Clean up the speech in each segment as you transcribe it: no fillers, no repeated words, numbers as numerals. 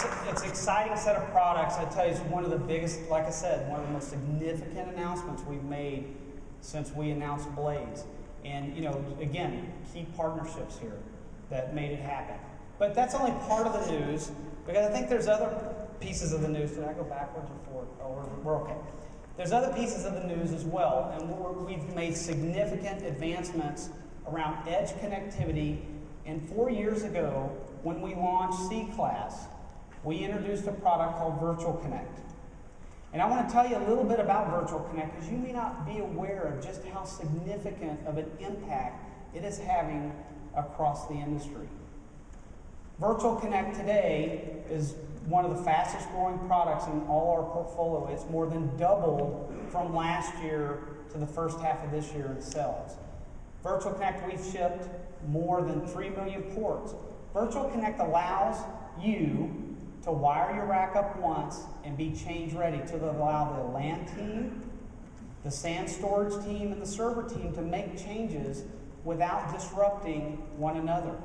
it's an exciting set of products. I tell you, it's one of the biggest, like I said, one of the most significant announcements we've made since we announced Blades. And, you know, again, key partnerships here that made it happen. But that's only part of the news, because I think there's other pieces of the news. Did I go backwards or forward? Oh, we're okay. There's other pieces of the news as well, and we've made significant advancements around edge connectivity. And 4 years ago, when we launched C-Class, we introduced a product called Virtual Connect. And I want to tell you a little bit about Virtual Connect, because you may not be aware of just how significant of an impact it is having across the industry. Virtual Connect today is one of the fastest growing products in all our portfolio. It's more than doubled from last year to the first half of this year in sales. Virtual Connect, we've shipped more than 3 million ports. Virtual Connect allows you to wire your rack up once and be change ready, to allow the LAN team, the SAN storage team, and the server team to make changes without disrupting one another.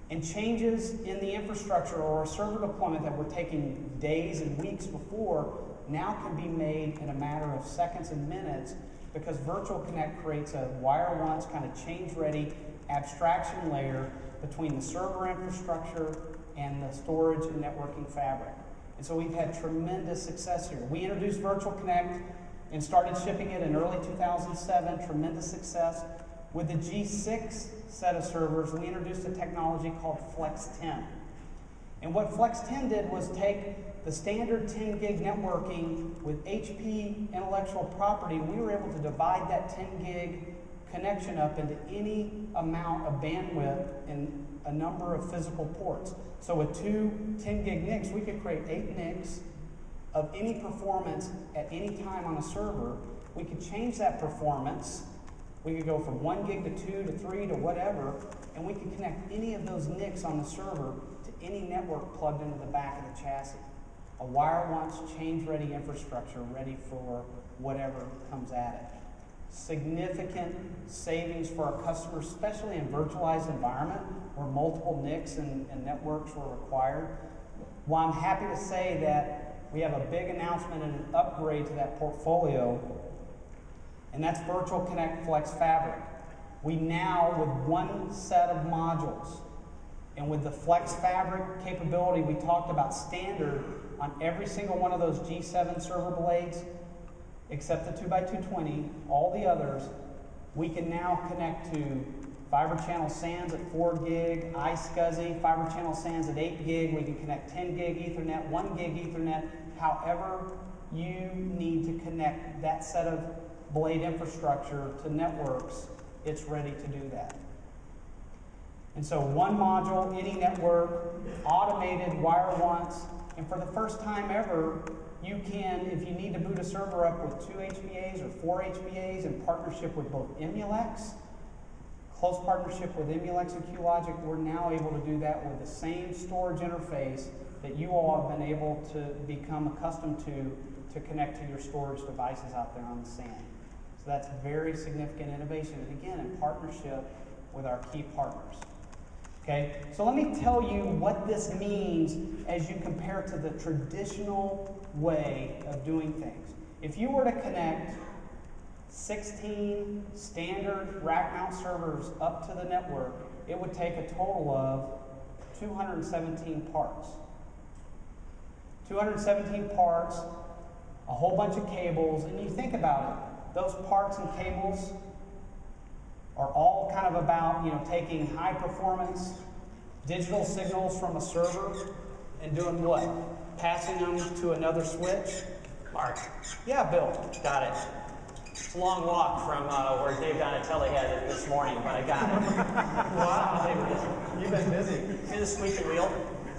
And changes in the infrastructure or a server deployment that were taking days and weeks before now can be made in a matter of seconds and minutes, because Virtual Connect creates a wire once kind of change ready abstraction layer between the server infrastructure and the storage and networking fabric. And so we've had tremendous success here. We introduced Virtual Connect and started shipping it in early 2007, tremendous success. With the G6 set of servers, we introduced a technology called Flex 10. And what Flex 10 did was take the standard 10 gig networking with HP intellectual property. We were able to divide that 10 gig connection up into any amount of bandwidth and a number of physical ports. So with two 10 gig NICs, we could create 8 NICs of any performance at any time on a server. We could change that performance. We could go from 1 gig to 2 to 3 to whatever, and we could connect any of those NICs on the server to any network plugged into the back of the chassis. A wire once change ready infrastructure ready for whatever comes at it. Significant savings for our customers, especially in virtualized environment where multiple NICs and networks were required. Well, I'm happy to say that we have a big announcement and an upgrade to that portfolio, and that's Virtual Connect Flex Fabric. We now, with one set of modules, and with the Flex Fabric capability we talked about standard on every single one of those G7 server blades, except the 2x220, all the others, we can now connect to fiber channel SANs at 4 gig, iSCSI, fiber channel SANs at 8 gig, we can connect 10 gig Ethernet, 1 gig Ethernet, however you need to connect that set of blade infrastructure to networks, it's ready to do that. And so one module, any network, automated wire once, and for the first time ever, you can, if you need to boot a server up with 2 HBAs or 4 HBAs in partnership with both Emulex, close partnership with Emulex and QLogic, we're now able to do that with the same storage interface that you all have been able to become accustomed to connect to your storage devices out there on the SAN. So that's very significant innovation, and again, in partnership with our key partners. Okay, so let me tell you what this means as you compare to the traditional way of doing things. If you were to connect 16 standard rack mount servers up to the network, it would take a total of 217 parts. 217 parts, a whole bunch of cables, and you think about it, those parts and cables are all kind of about, taking high performance digital signals from a server and doing what? Passing them to another switch? Mark. Yeah, Bill. Got it. It's a long walk from where Dave Donatelli had it this morning, but I got it. Wow. You've been busy. See the squeaky wheel?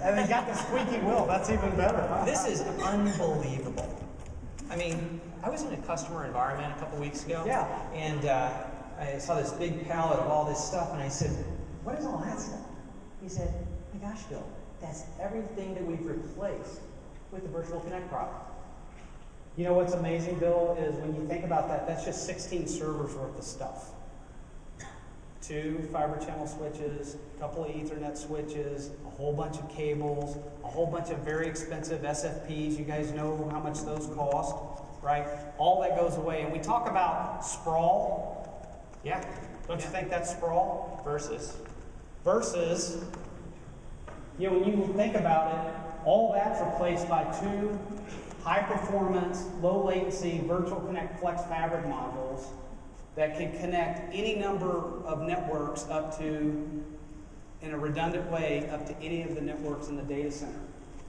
And they got the squeaky wheel. That's even better. Huh? This is unbelievable. I mean, I was in a customer environment a couple weeks ago. Yeah. And I saw this big pallet of all this stuff, and I said, what is all that stuff? He said, my gosh, Bill, that's everything that we've replaced with the Virtual Connect product. You know what's amazing, Bill, is when you think about that, that's just 16 servers worth of stuff. 2 fiber channel switches, a couple of Ethernet switches, a whole bunch of cables, a whole bunch of very expensive SFPs. You guys know how much those cost, right? All that goes away. And we talk about sprawl. Yeah, don't you think that's sprawl? Versus, you know, when you think about it, all that's replaced by 2 high-performance, low-latency Virtual Connect Flex Fabric modules that can connect any number of networks up to, in a redundant way, up to any of the networks in the data center.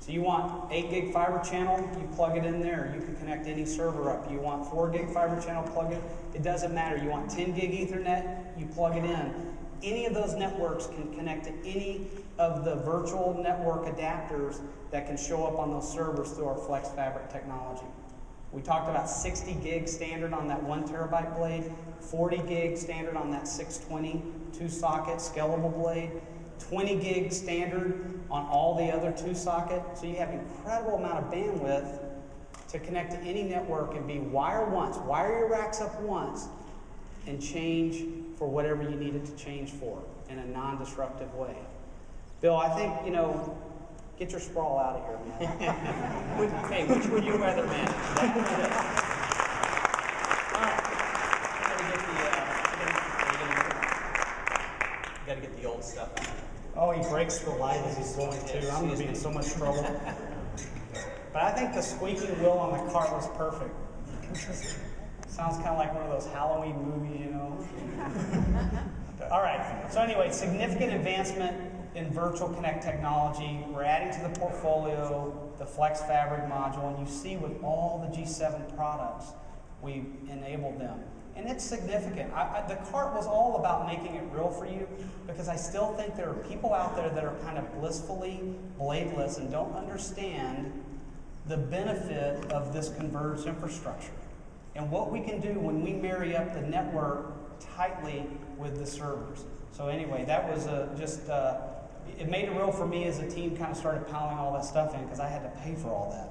So you want 8 gig fiber channel, you plug it in there. You can connect any server up. You want 4 gig fiber channel, plug it. It doesn't matter. You want 10 gig Ethernet, you plug it in. Any of those networks can connect to any of the virtual network adapters that can show up on those servers through our Flex Fabric technology. We talked about 60 gig standard on that 1 terabyte blade, 40 gig standard on that 620 2-socket scalable blade, 20 gig standard on all the other 2-socket. So you have an incredible amount of bandwidth to connect to any network and be wire your racks up once, and change for whatever you need it to change for in a non-disruptive way. Bill, I think, you know, get your sprawl out of here, man. Hey, which would you rather manage? You gotta get the old stuff out. Oh, he breaks the light as he's going too. I'm going to be in so much trouble. But I think the squeaking wheel on the cart was perfect. Sounds kind of like one of those Halloween movies, you know. All right. So anyway, significant advancement in Virtual Connect technology. We're adding to the portfolio the Flex Fabric module, and you see with all the G7 products, we've enabled them. And it's significant. The cart was all about making it real for you, because I still think there are people out there that are kind of blissfully bladeless and don't understand the benefit of this converged infrastructure and what we can do when we marry up the network tightly with the servers. So anyway, that was it made it real for me as the team kind of started piling all that stuff in, because I had to pay for all that.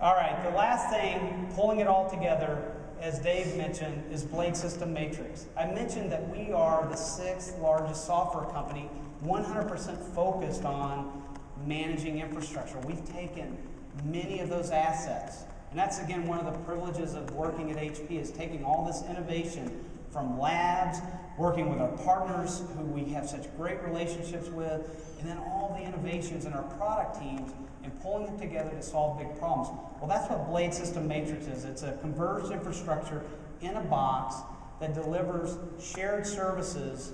All right, the last thing, pulling it all together, as Dave mentioned, is Blade System Matrix. I mentioned that we are the 6th largest software company, 100% focused on managing infrastructure. We've taken many of those assets, and that's again one of the privileges of working at HP, is taking all this innovation from labs, working with our partners who we have such great relationships with, and then all the innovations in our product teams, and pulling them together to solve big problems. Well, that's what Blade System Matrix is. It's a converged infrastructure in a box that delivers shared services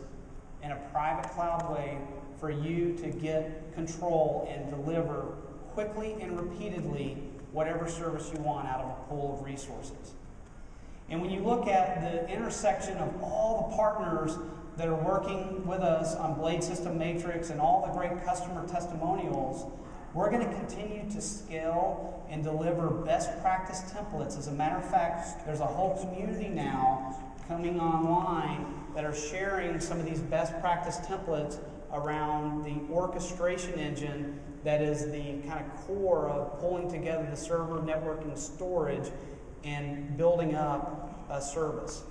in a private cloud way for you to get control and deliver quickly and repeatedly whatever service you want out of a pool of resources. And when you look at the intersection of all the partners that are working with us on Blade System Matrix and all the great customer testimonials, we're going to continue to scale and deliver best practice templates. As a matter of fact, there's a whole community now coming online that are sharing some of these best practice templates around the orchestration engine that is the kind of core of pulling together the server, network, and storage and building up a service.